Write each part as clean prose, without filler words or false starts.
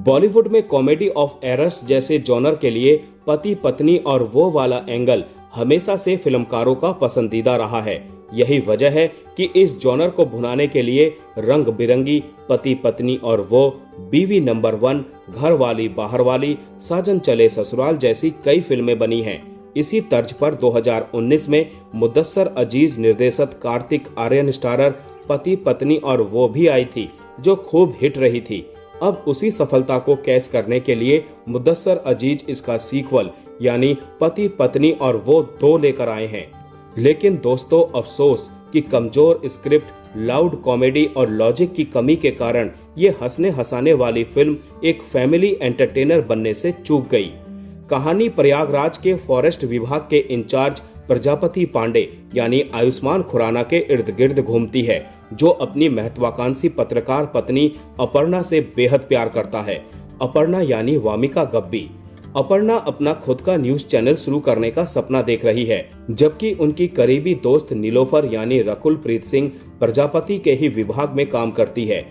बॉलीवुड में comedy of errors जैसे genre के लिए पति पत्नी और वो वाला एंगल हमेशा से फिल्मकारों का पसंदीदा रहा है। यही वजह है कि इस जॉनर को भुनाने के लिए रंग बिरंगी पति पत्नी और वो, बीवी नंबर 1, घर वाली बाहर वाली, साजन चले ससुराल जैसी कई फिल्में बनी हैं। इसी तर्ज पर 2019 में मुदस्सर अजीज निर्देशित कार्तिक आर्यन स्टारर पति पत्नी और वो भी आई थी, जो खूब हिट रही थी। अब उसी सफलता को कैच करने के लिए मुदस्सर अजीज इसका सीक्वल यानी पति पत्नी और वो 2 लेकर आए हैं। लेकिन दोस्तों, अफसोस कि कमजोर स्क्रिप्ट, लाउड कॉमेडी और लॉजिक की कमी के कारण ये हंसने हंसाने वाली फिल्म एक फैमिली एंटरटेनर बनने से चूक गई। कहानी प्रयागराज के फॉरेस्ट विभाग के इंचार्ज प्रजापति पांडे यानी आयुष्मान खुराना के इर्द गिर्द घूमती है, जो अपनी महत्वाकांक्षी पत्रकार पत्नी अपर्णा से बेहद प्यार करता है। अपर्णा यानी वामिका गब्बी। अपर्णा अपना खुद का न्यूज चैनल शुरू करने का सपना देख रही है, जबकि उनकी करीबी दोस्त नीलोफर यानी रकुल प्रीत सिंह प्रजापति के ही विभाग में काम करती है।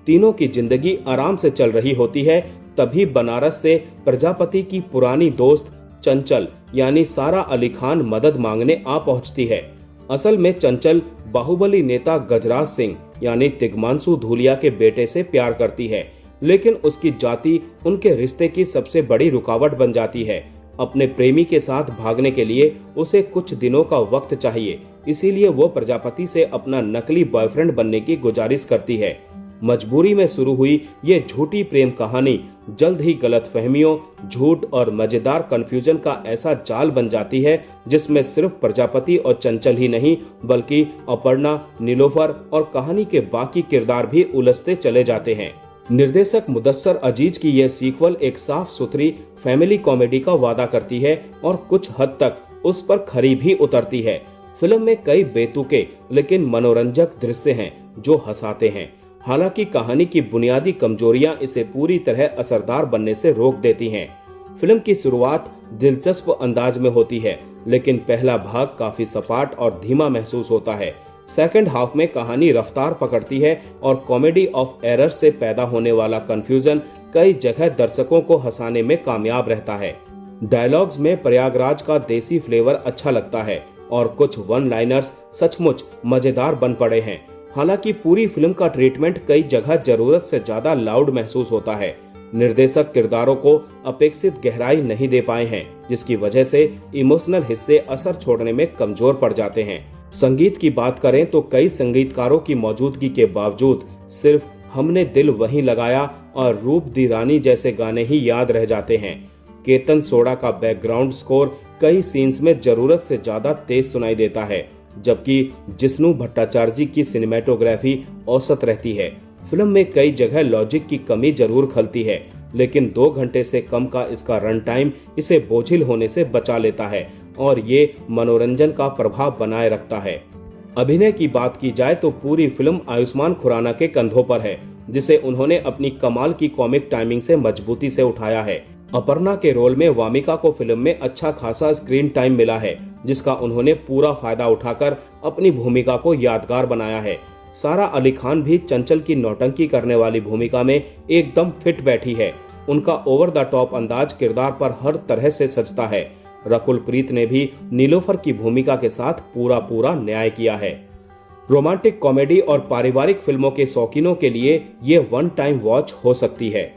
तीनों की जिंदगी आराम से चल रही होती है, तभी बनारस से प्रजापति की पुरानी दोस्त चंचल यानी सारा अली खान मदद मांगने आ पहुंचती है। असल में चंचल बाहुबली नेता गजराज सिंह यानी तिग्मांशु धूलिया के बेटे से प्यार करती है, लेकिन उसकी जाति उनके रिश्ते की सबसे बड़ी रुकावट बन जाती है। अपने प्रेमी के साथ भागने के लिए उसे कुछ दिनों का वक्त चाहिए, इसीलिए वो प्रजापति से अपना नकली बॉयफ्रेंड बनने की गुजारिश करती है। मजबूरी में शुरू हुई ये झूठी प्रेम कहानी जल्द ही गलतफहमियों, झूठ और मजेदार कंफ्यूजन का ऐसा जाल बन जाती है, जिसमें सिर्फ प्रजापति और चंचल ही नहीं बल्कि अपर्णा, नीलोफर और कहानी के बाकी किरदार भी उलझते चले जाते हैं। निर्देशक मुदस्सर अजीज की यह सीक्वल एक साफ सुथरी फैमिली कॉमेडी का वादा करती है और कुछ हद तक उस पर खरी भी उतरती है। फिल्म में कई बेतुके लेकिन मनोरंजक दृश्य हैं जो हंसाते हैं। हालांकि कहानी की बुनियादी कमजोरियां इसे पूरी तरह असरदार बनने से रोक देती हैं। फिल्म की शुरुआत दिलचस्प अंदाज में होती है, लेकिन पहला भाग काफी सपाट और धीमा महसूस होता है। सेकंड हाफ में कहानी रफ्तार पकड़ती है और कॉमेडी ऑफ एरर्स से पैदा होने वाला कंफ्यूजन कई जगह दर्शकों को हंसाने में कामयाब रहता है। डायलॉग्स में प्रयागराज का देसी फ्लेवर अच्छा लगता है और कुछ वन लाइनर्स सचमुच मजेदार बन पड़े हैं। हालांकि पूरी फिल्म का ट्रीटमेंट कई जगह जरूरत से ज्यादा लाउड महसूस होता है। निर्देशक किरदारों को अपेक्षित गहराई नहीं दे पाए हैं, जिसकी वजह से इमोशनल हिस्से असर छोड़ने में कमजोर पड़ जाते हैं। संगीत की बात करें तो कई संगीतकारों की मौजूदगी के बावजूद सिर्फ हमने दिल वहीं लगाया और रूप दी रानी जैसे गाने ही याद रह जाते हैं। केतन सोडा का बैकग्राउंड स्कोर कई सीन्स में जरूरत से ज्यादा तेज सुनाई देता है, जबकि जिष्णु भट्टाचार्य की सिनेमेटोग्राफी औसत रहती है। फिल्म में कई जगह लॉजिक की कमी जरूर खलती है, लेकिन 2 घंटे से कम का इसका रन टाइम इसे बोझिल होने से बचा लेता है और ये मनोरंजन का प्रभाव बनाए रखता है। अभिनय की बात की जाए तो पूरी फिल्म आयुष्मान खुराना के कंधों पर है, जिसे उन्होंने अपनी कमाल की कॉमिक टाइमिंग से मजबूती से उठाया है। अपर्णा के रोल में वामिका को फिल्म में अच्छा खासा स्क्रीन टाइम मिला है, जिसका उन्होंने पूरा फायदा उठाकर अपनी भूमिका को यादगार बनाया है। सारा अली खान भी चंचल की नौटंकी करने वाली भूमिका में एकदम फिट बैठी है। उनका ओवर द टॉप अंदाज किरदार पर हर तरह से सजता है। रकुल प्रीत ने भी नीलोफर की भूमिका के साथ पूरा न्याय किया है। रोमांटिक कॉमेडी और पारिवारिक फिल्मों के शौकीनों के लिए ये वन टाइम वॉच हो सकती है।